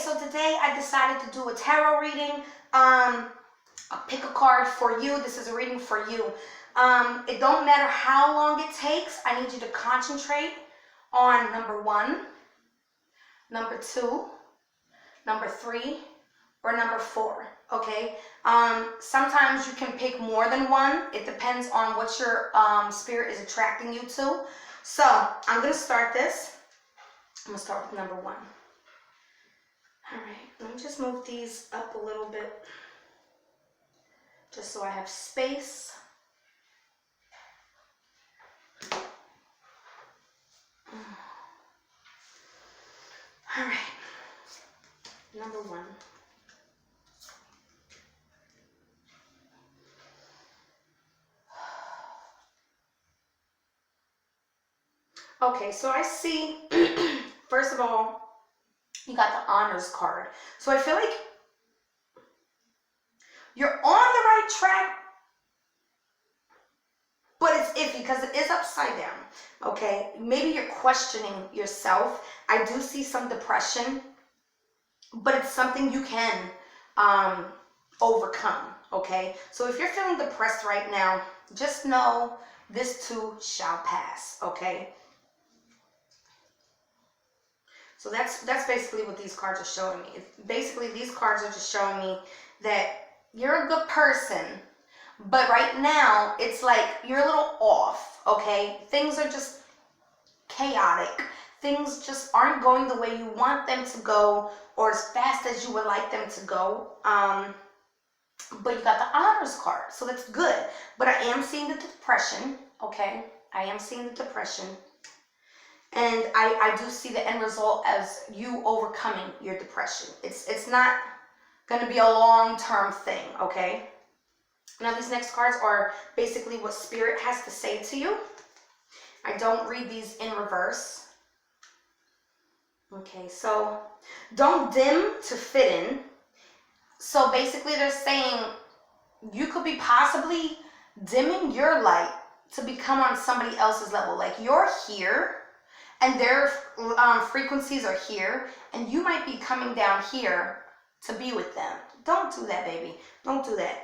so today I decided to do a tarot reading. I'll pick a card for you. This is a reading for you. It don't matter how long it takes. I need you to concentrate on number 1, number 2, number 3, or number 4. Okay. Sometimes you can pick more than one. It depends on what your spirit is attracting you to. So I'm going to start this. I'm going to start with number 1. All right, let me just move these up a little bit, just so I have space. All right, number 1. Okay, so I see, first of all, you got the honors card. So I feel like you're on the right track, but it's iffy because it is upside down. Okay, maybe you're questioning yourself. I do see some depression, but it's something you can overcome. Okay, so if you're feeling depressed right now, just know this too shall pass. Okay. So that's basically what these cards are showing me. Basically, these cards are just showing me that you're a good person, but right now it's like you're a little off, okay? Things are just chaotic. Things just aren't going the way you want them to go or as fast as you would like them to go. But you got the honors card, so that's good. But I am seeing the depression, okay? I am seeing the depression. And I do see the end result as you overcoming your depression. It's not going to be a long-term thing, okay? Now, these next cards are basically what Spirit has to say to you. I don't read these in reverse. Okay, so don't dim to fit in. So basically they're saying you could be possibly dimming your light to become on somebody else's level. Like you're here, and their frequencies are here, and you might be coming down here to be with them. Don't do that, baby. Don't do that.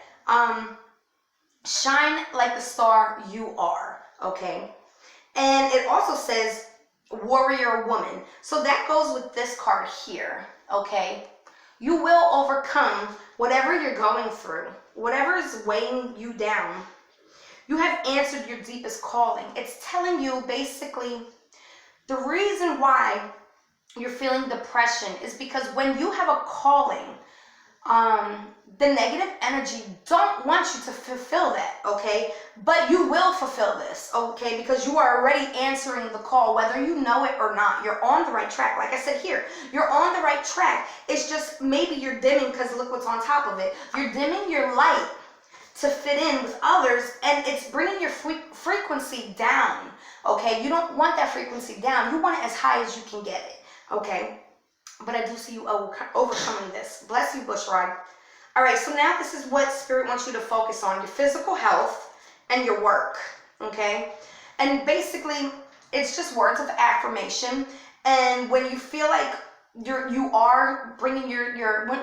Shine like the star you are, okay? And it also says warrior woman. So that goes with this card here, okay? You will overcome whatever you're going through, whatever is weighing you down. You have answered your deepest calling. It's telling you basically the reason why you're feeling depression is because when you have a calling, the negative energy don't want you to fulfill that, okay? But you will fulfill this, okay? Because you are already answering the call, whether you know it or not. You're on the right track. Like I said here, you're on the right track. It's just maybe you're dimming because look what's on top of it. You're dimming your light to fit in with others, and it's bringing your frequency down. Okay, you don't want that frequency down. You want it as high as you can get it. Okay, but I do see you overcoming this. Bless you, Bushrod. All right, so now this is what Spirit wants you to focus on: your physical health and your work. Okay, and basically it's just words of affirmation. And when you feel like you are bringing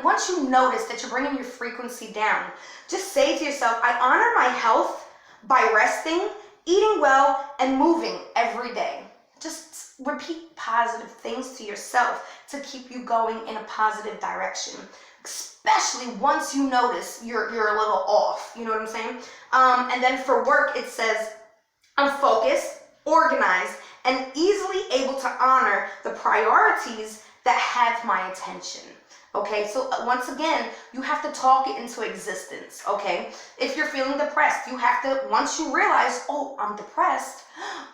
once you notice that you're bringing your frequency down, just say to yourself, I honor my health by resting, eating well, and moving every day. Just repeat positive things to yourself to keep you going in a positive direction, especially once you notice you're a little off. You know what I'm saying? And then for work, it says, I'm focused, organized, and easily able to honor the priorities that have my attention. Okay, so once again, you have to talk it into existence, okay? If you're feeling depressed, you have to, once you realize, oh, I'm depressed,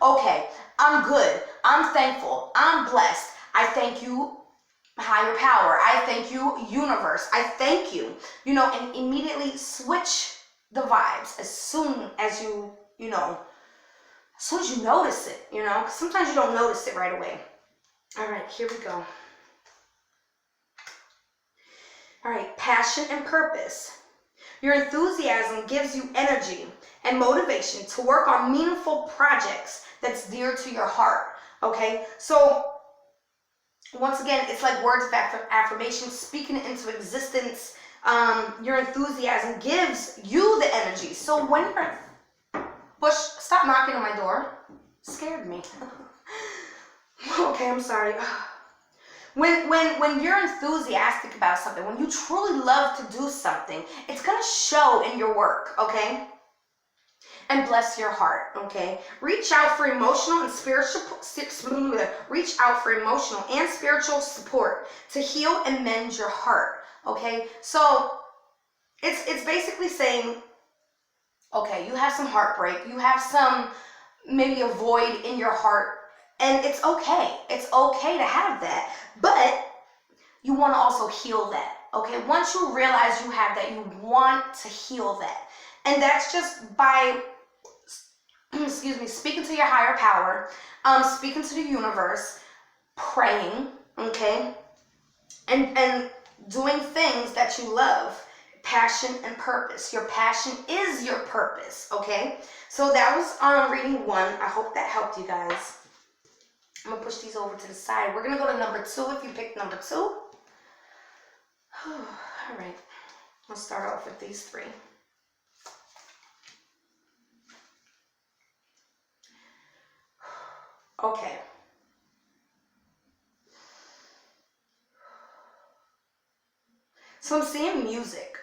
okay, I'm good, I'm thankful, I'm blessed, I thank you, higher power, I thank you, universe, I thank you, you know, and immediately switch the vibes as soon as you notice it, you know, because sometimes you don't notice it right away. All right, here we go. All right, passion and purpose. Your enthusiasm gives you energy and motivation to work on meaningful projects that's dear to your heart, okay? So once again, it's like words of affirmation, speaking it into existence. Your enthusiasm gives you the energy. So when you're, Bush, stop knocking on my door. Scared me. Okay, I'm sorry. When you're enthusiastic about something, when you truly love to do something, it's gonna show in your work, okay? And bless your heart, okay? Reach out for emotional and spiritual support to heal and mend your heart, okay? So it's basically saying, okay, you have some heartbreak, you have some, maybe a void in your heart, and it's okay. It's okay to have that, but you want to also heal that, okay? Once you realize you have that, you want to heal that. And that's just by, excuse me, speaking to your higher power, speaking to the universe, praying, okay? And doing things that you love. Passion and purpose. Your passion is your purpose, okay? So that was reading 1. I hope that helped you guys. I'm going to push these over to the side. We're going to go to number 2 if you picked number 2. All right. I'll start off with these 3. Okay. So I'm seeing music,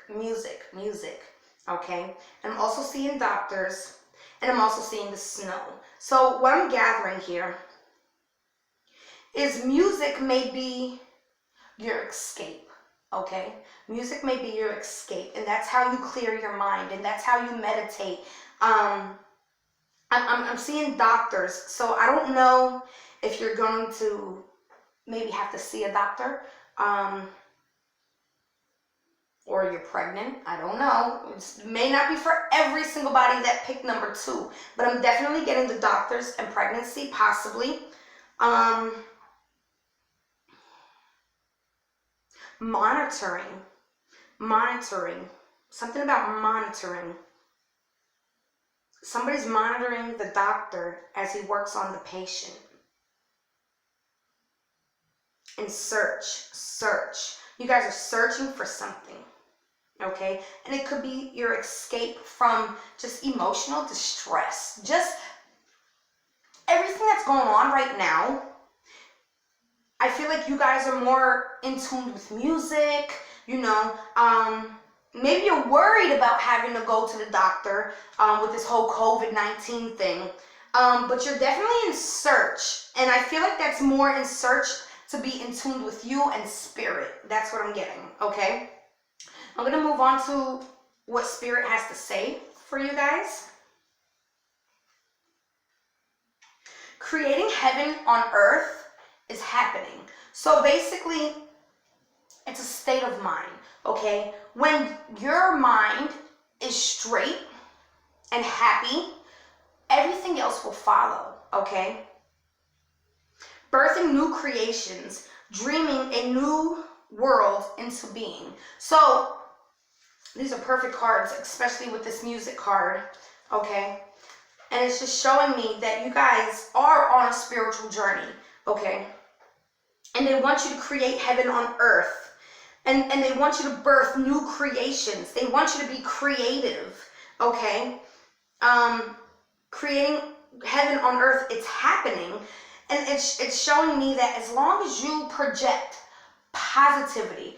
okay? And I'm also seeing doctors, and I'm also seeing the snow. So what I'm gathering here is music may be your escape, okay? Music may be your escape, and that's how you clear your mind, and that's how you meditate. I'm seeing doctors, so I don't know if you're going to maybe have to see a doctor, or you're pregnant. I don't know. It may not be for every single body that picked number 2, but I'm definitely getting the doctors and pregnancy, possibly. Monitoring, something about monitoring. Somebody's monitoring the doctor as he works on the patient. And search. You guys are searching for something, okay? And it could be your escape from just emotional distress. Just everything that's going on right now. I feel like you guys are more in tune with music, you know. Maybe you're worried about having to go to the doctor with this whole COVID-19 thing. But you're definitely in search. And I feel like that's more in search to be in tune with you and spirit. That's what I'm getting, okay? I'm going to move on to what spirit has to say for you guys. Creating heaven on earth is happening. So basically, it's a state of mind, okay? When your mind is straight and happy, everything else will follow, okay? Birthing new creations, dreaming a new world into being. So these are perfect cards, especially with this music card, okay? And it's just showing me that you guys are on a spiritual journey, okay? And they want you to create heaven on earth. And they want you to birth new creations. They want you to be creative, okay? Creating heaven on earth, it's happening. And it's showing me that as long as you project positivity,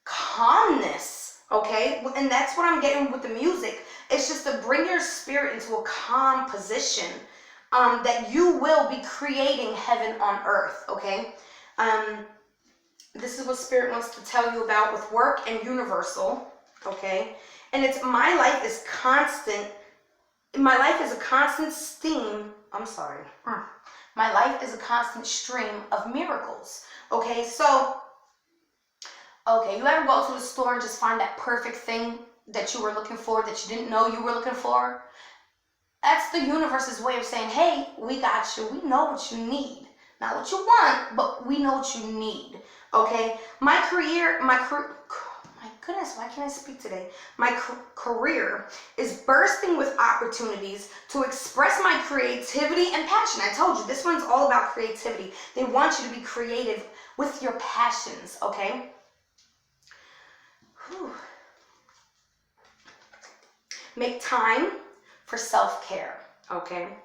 calmness, okay? And that's what I'm getting with the music. It's just to bring your spirit into a calm position, that you will be creating heaven on earth, okay? This is what Spirit wants to tell you about with work and universal, okay? And it's my life is constant. My life is a constant stream. I'm sorry. My life is a constant stream of miracles, okay? So, okay, you ever go to the store and just find that perfect thing that you were looking for, that you didn't know you were looking for? That's the universe's way of saying, hey, we got you. We know what you need. Not what you want, but we know what you need, okay? My goodness, why can't I speak today? My career is bursting with opportunities to express my creativity and passion. I told you, this one's all about creativity. They want you to be creative with your passions, okay? Whew. Make time for self-care, okay?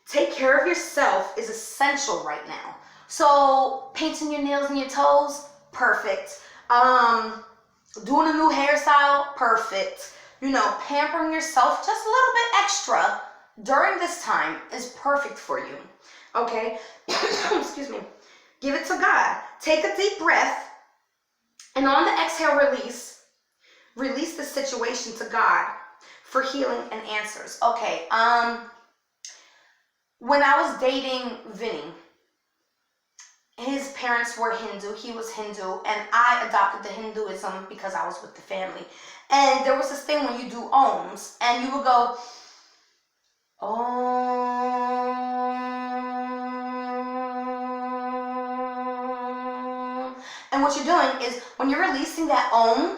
Take care of yourself is essential right now. So, painting your nails and your toes, perfect. Doing a new hairstyle, perfect. You know, pampering yourself just a little bit extra during this time is perfect for you, okay? Excuse me. Give it to God. Take a deep breath, and on the exhale, release the situation to God for healing and answers. Okay, when I was dating Vinny, his parents were Hindu, he was Hindu, and I adopted the Hinduism because I was with the family. And there was this thing when you do Ohms, and you would go, Om. And what you're doing is, when you're releasing that Om,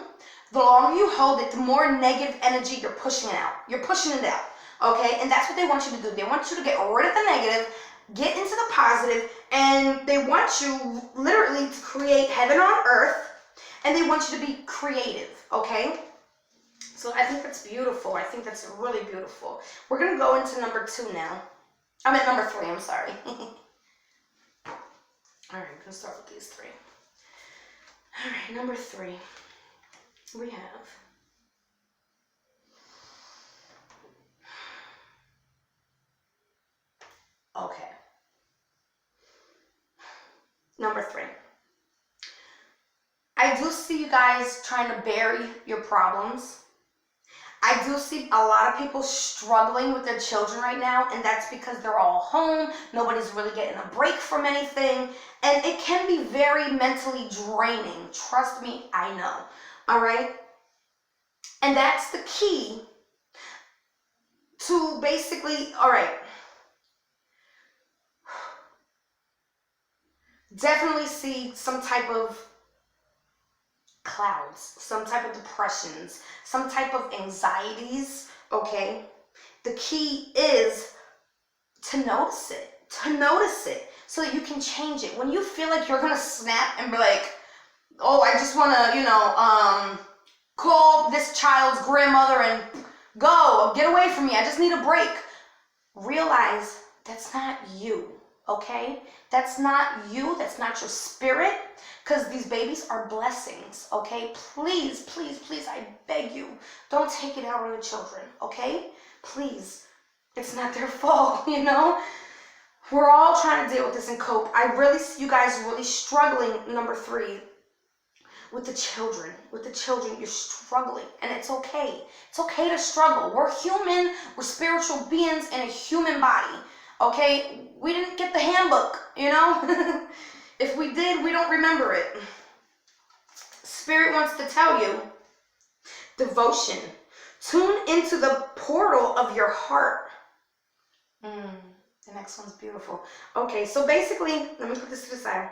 the longer you hold it, the more negative energy you're pushing out. You're pushing it out, okay? And that's what they want you to do. They want you to get rid of the negative, get into the positive, and they want you literally to create heaven on earth, and they want you to be creative, okay? So I think that's beautiful. I think that's really beautiful. We're going to go into number 2 now. I'm at number 3, I'm sorry. All right, I'm going to start with these 3. All right, number 3. We have okay. Number 3. I do see you guys trying to bury your problems. I do see a lot of people struggling with their children right now, and that's because they're all home. Nobody's really getting a break from anything, and it can be very mentally draining. Trust me, I know. All right? And that's the key to basically, all right, definitely see some type of clouds, some type of depressions, some type of anxieties, okay? The key is to notice it so that you can change it. When you feel like you're gonna snap and be like, oh, I just wanna, call this child's grandmother and go, get away from me, I just need a break. Realize that's not you, okay? That's not you, that's not your spirit, because these babies are blessings, okay? Please, please, please, I beg you, don't take it out on the children, okay? Please, it's not their fault, you know? We're all trying to deal with this and cope. I really see you guys really struggling, number 3, with the children. With the children, you're struggling, and it's okay. It's okay to struggle. We're human, we're spiritual beings in a human body, okay? We didn't get the handbook, you know? If we did, we don't remember it. Spirit wants to tell you, devotion. Tune into the portal of your heart. The next one's beautiful. Okay, so basically, let me put this to the side.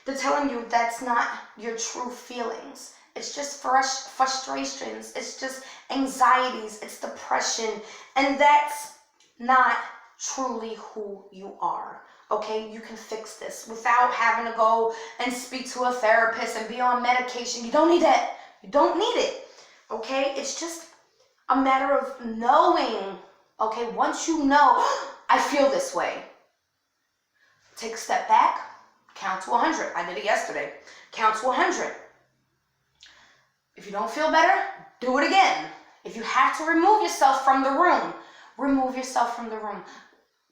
They're telling you that's not your true feelings. It's just frustrations. It's just anxieties. It's depression. And that's not truly who you are. Okay, you can fix this without having to go and speak to a therapist and be on medication. You don't need that. You don't need it. Okay, it's just a matter of knowing. Okay, once you know, I feel this way. Take a step back. Count to 100. I did it yesterday. Count to 100. If you don't feel better, do it again. If you have to remove yourself from the room, remove yourself from the room.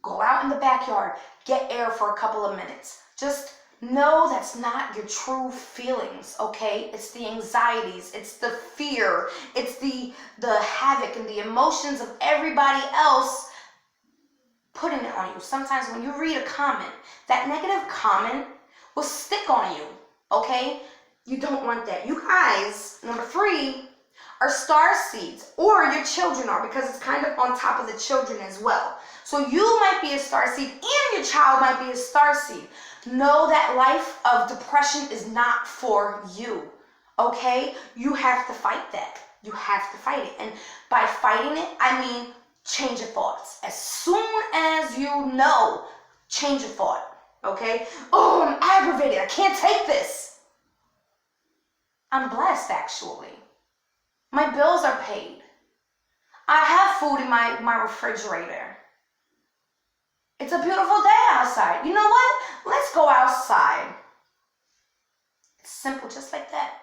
Go out in the backyard. Get air for a couple of minutes. Just know that's not your true feelings, okay? It's the anxieties. It's the fear. It's the havoc and the emotions of everybody else putting it on you. Sometimes when you read a comment, that negative comment will stick on you, okay? You don't want that. You guys, number 3, are star seeds, or your children are, because it's kind of on top of the children as well. So you might be a star seed, and your child might be a star seed. Know that life of depression is not for you, Okay? You have to fight that. You have to fight it. And by fighting it, I mean change your thoughts. As soon as you know, change your thought. Okay? Oh, I'm aggravated. I can't take this. I'm blessed, actually. My bills are paid. I have food in my refrigerator. It's a beautiful day outside. You know what? Let's go outside. It's simple, just like that.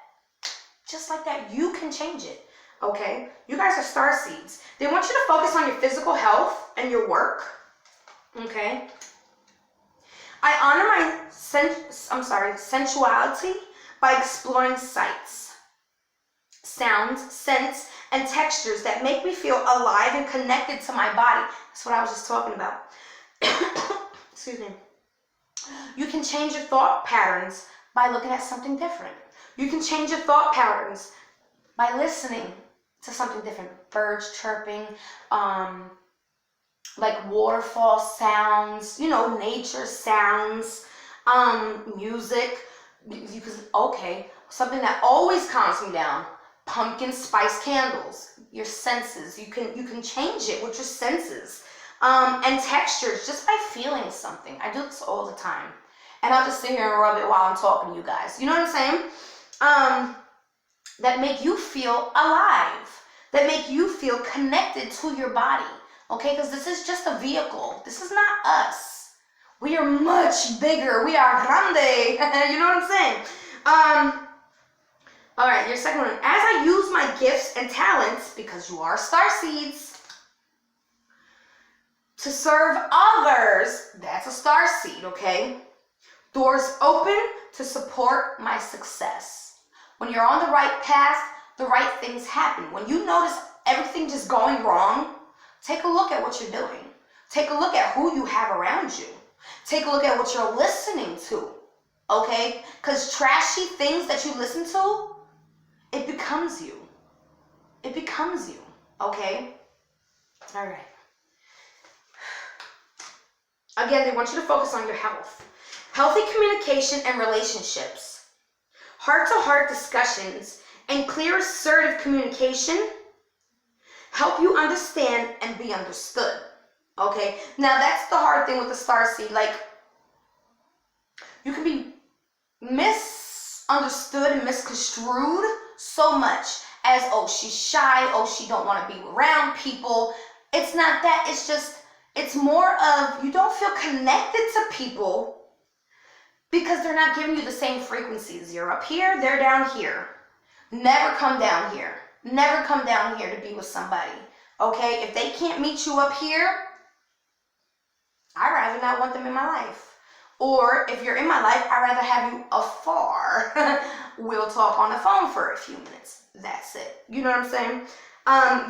Just like that. You can change it. Okay? You guys are star seeds. They want you to focus on your physical health and your work. Okay? I honor my sensuality by exploring sights, sounds, scents, and textures that make me feel alive and connected to my body. That's what I was just talking about. Excuse me. You can change your thought patterns by looking at something different. You can change your thought patterns by listening to something different. Birds chirping, like waterfall sounds, nature sounds, music. Okay, something that always calms me down. Pumpkin spice candles. Your senses. You can change it with your senses. And textures just by feeling something. I do this all the time. And I'll just sit here and rub it while I'm talking to you guys. You know what I'm saying? That make you feel alive. That make you feel connected to your body. Okay? Because this is just a vehicle. This is not us. We are much bigger. We are grande. You know what I'm saying? All right, your second one. As I use my gifts and talents, because you are star seeds, to serve others, that's a star seed, okay? Doors open to support my success. When you're on the right path, the right things happen. When you notice everything just going wrong, take a look at what you're doing. Take a look at who you have around you. Take a look at what you're listening to, okay? Because trashy things that you listen to, it becomes you. It becomes you, okay? All right. Again, they want you to focus on your health. Healthy communication and relationships. Heart-to-heart discussions and clear, assertive communication help you understand and be understood. Okay? Now, that's the hard thing with the star seed. Like, you can be misunderstood and misconstrued so much as, oh, she's shy, oh, she don't want to be around people. It's not that. It's just, it's more of you don't feel connected to people because they're not giving you the same frequencies. You're up here, they're down here. Never come down here. Never come down here to be with somebody. Okay? If they can't meet you up here, I'd rather not want them in my life. Or if you're in my life, I'd rather have you afar. We'll talk on the phone for a few minutes. That's it. You know what I'm saying?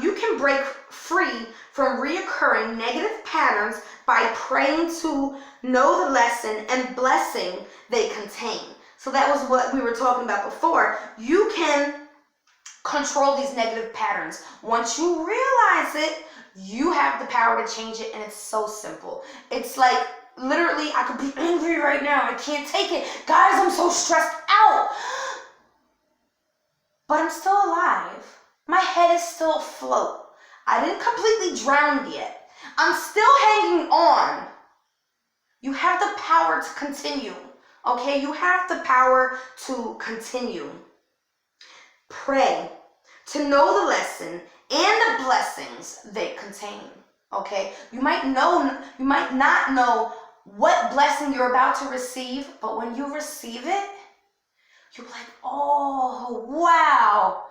You can break free from reoccurring negative patterns by praying to know the lesson and blessing they contain. So that was what we were talking about before. You can control these negative patterns. Once you realize it, you have the power to change it, and it's so simple. It's like, literally, I could be angry right now. I can't take it. Guys, I'm so stressed out. But I'm still alive. My head is still afloat. I didn't completely drown yet. I'm still hanging on. You have the power to continue. Okay? You have the power to continue. Pray to know the lesson and the blessings they contain. Okay? You might not know what blessing you're about to receive, but when you receive it, you're like, oh, wow.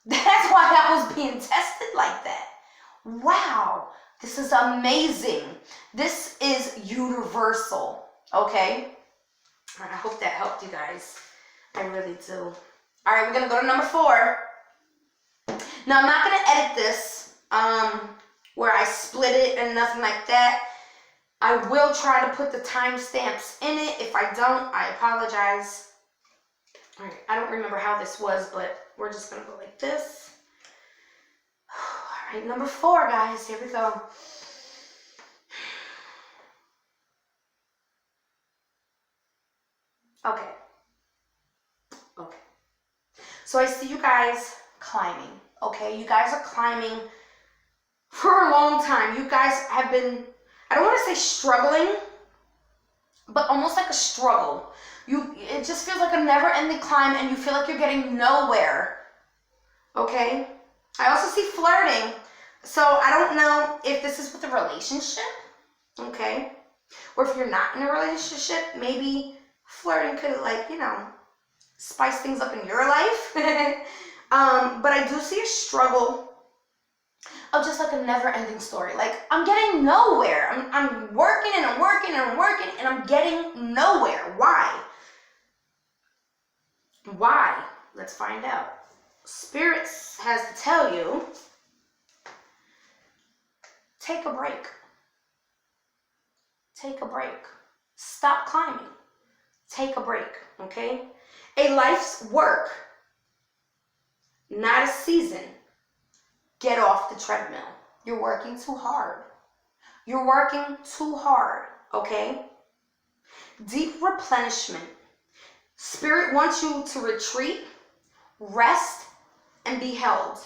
That's why I was being tested like that. Wow, this is amazing. This is universal, okay? All right, I hope that helped you guys. I really do. All right, we're going to go to number 4. Now, I'm not going to edit this where I split it and nothing like that. I will try to put the timestamps in it. If I don't, I apologize. All right, I don't remember how this was, but we're just going to go like this. All right, number 4, guys. Here we go. Okay. So I see you guys climbing, okay? You guys are climbing for a long time. You guys have been, I don't want to say struggling, but almost like a struggle. It just feels like a never-ending climb, and you feel like you're getting nowhere, okay? I also see flirting. So I don't know if this is with a relationship, okay? Or if you're not in a relationship, maybe flirting could, like, spice things up in your life. But I do see a struggle of just like a never-ending story. Like, I'm getting nowhere. I'm working and I'm working and I'm working and I'm getting nowhere. Why? Why? Let's find out. Spirit has to tell you, take a break. Take a break. Stop climbing. Take a break, okay? A life's work, not a season. Get off the treadmill. You're working too hard. You're working too hard, okay? Deep replenishment. Spirit wants you to retreat, rest, and be held.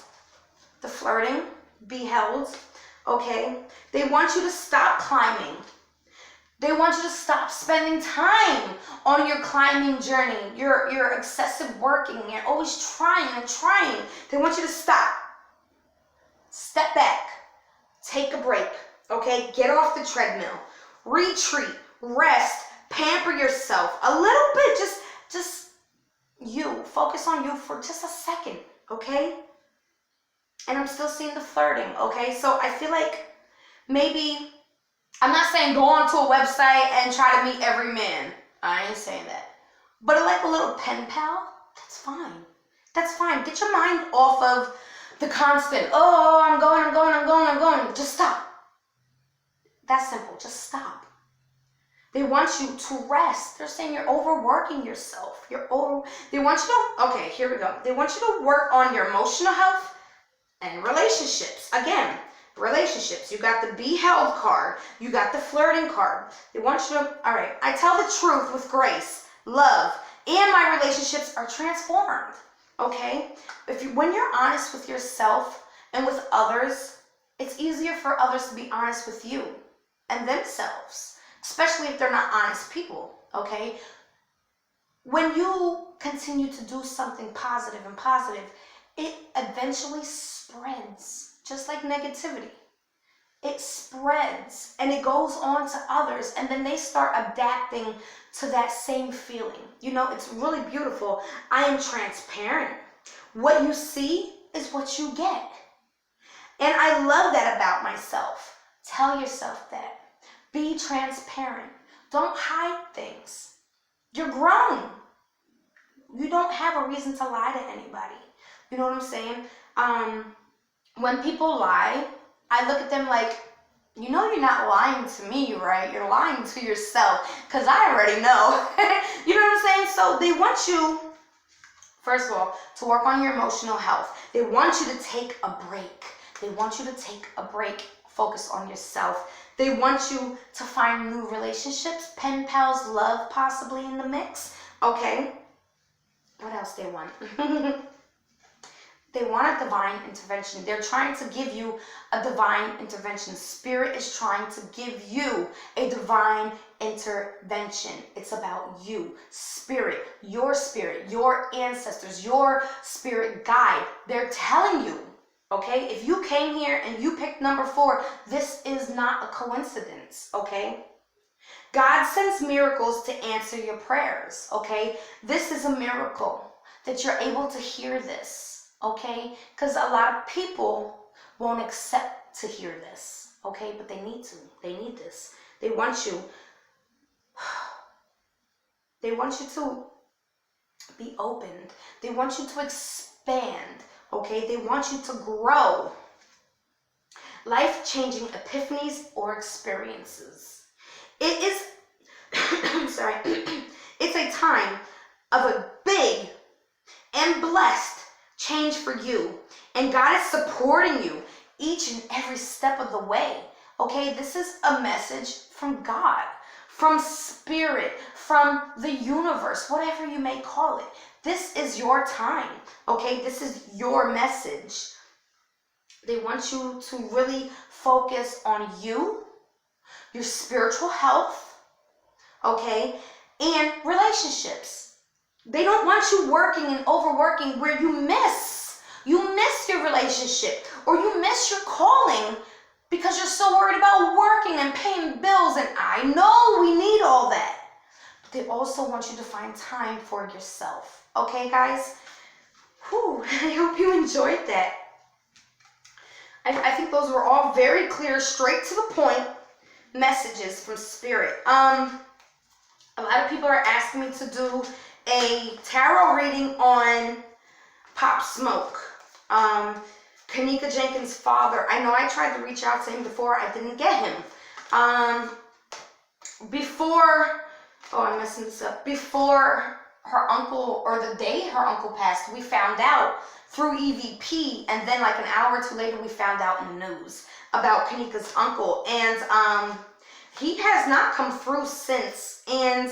The flirting, be held, okay? They want you to stop climbing. They want you to stop spending time on your climbing journey, your excessive working. You're always trying and trying. They want you to stop. Step back. Take a break, okay? Get off the treadmill. Retreat, rest, pamper yourself. A little bit, just you. Focus on you for just a second, okay? And I'm still seeing the flirting, okay? So I feel like maybe, I'm not saying go onto a website and try to meet every man. I ain't saying that. But like a little pen pal, that's fine. That's fine. Get your mind off of the constant, oh, I'm going. Just stop. That's simple. Just stop. They want you to rest. They're saying you're overworking yourself. They want you to, okay, here we go. They want you to work on your emotional health and relationships. Again, relationships. You got the be held card. You got the flirting card. They want you to, all right, I tell the truth with grace, love, and my relationships are transformed. Okay? When you're honest with yourself and with others, it's easier for others to be honest with you and themselves, especially if they're not honest people, okay? When you continue to do something positive, it eventually spreads, just like negativity. It spreads and it goes on to others, and then they start adapting to that same feeling. It's really beautiful. I am transparent. What you see is what you get. And I love that about myself. Tell yourself that. Be transparent. Don't hide things. You're grown. You don't have a reason to lie to anybody. You know what I'm saying? When people lie, I look at them like, you're not lying to me, right? You're lying to yourself, because I already know. You know what I'm saying? So they want you, first of all, to work on your emotional health. They want you to take a break. They want you to take a break, focus on yourself. They want you to find new relationships, pen pals, love possibly in the mix. Okay? What else they want? They want a divine intervention. They're trying to give you a divine intervention. Spirit is trying to give you a divine intervention. It's about you. Spirit, your ancestors, your spirit guide. They're telling you, okay? If you came here and you picked number 4, this is not a coincidence, okay? God sends miracles to answer your prayers, okay? This is a miracle that you're able to hear this. Okay, because a lot of people won't accept to hear this, okay, but they need to. They need this. They want you to be opened. They want you to expand, okay? They want you to grow. Life-changing epiphanies or experiences. It is, it's a time of a big and blessed change for you, and God is supporting you each and every step of the way. Okay, this is a message from God from spirit, from the universe, whatever you may call it. This is your time, okay? This is your message. They want you to really focus on you, your spiritual health, okay, and relationships. They don't want you working and overworking where you miss your relationship, or you miss your calling because you're so worried about working and paying bills. And I know we need all that, but they also want you to find time for yourself. Okay, guys? Whew, I hope you enjoyed that. I think those were all very clear, straight to the point messages from Spirit. A lot of people are asking me to do a tarot reading on Pop Smoke. Kenneka Jenkins' father. I know I tried to reach out to him before. I didn't get him. I'm messing this up. Before her uncle, or the day her uncle passed, we found out through EVP, and then like an hour or two later, we found out in the news about Kenneka's uncle, and he has not come through since, and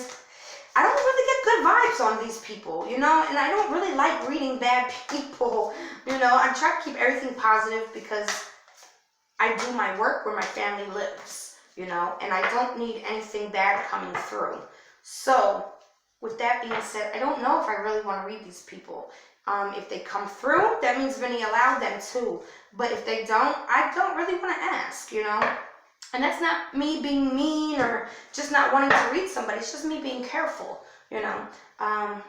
I don't really get good vibes on these people, you know, and I don't really like reading bad people, you know. I try to keep everything positive because I do my work where my family lives, you know, and I don't need anything bad coming through. So, with that being said, I don't know if I really want to read these people. If they come through, that means Vinny allowed them to. But if they don't, I don't really want to ask, you know. And that's not me being mean or just not wanting to read somebody. It's just me being careful, you know. I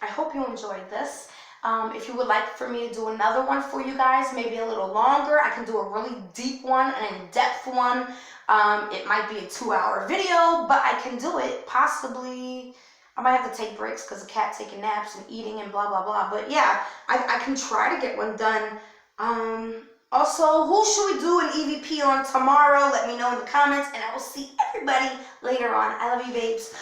hope you enjoyed this. If you would like for me to do another one for you guys, maybe a little longer, I can do a really deep one, an in-depth one. It might be a 2-hour video, but I can do it. Possibly, I might have to take breaks because the cat taking naps and eating and blah, blah, blah. But yeah, I can try to get one done. Also, who should we do an EVP on tomorrow? Let me know in the comments, and I will see everybody later on. I love you, babes.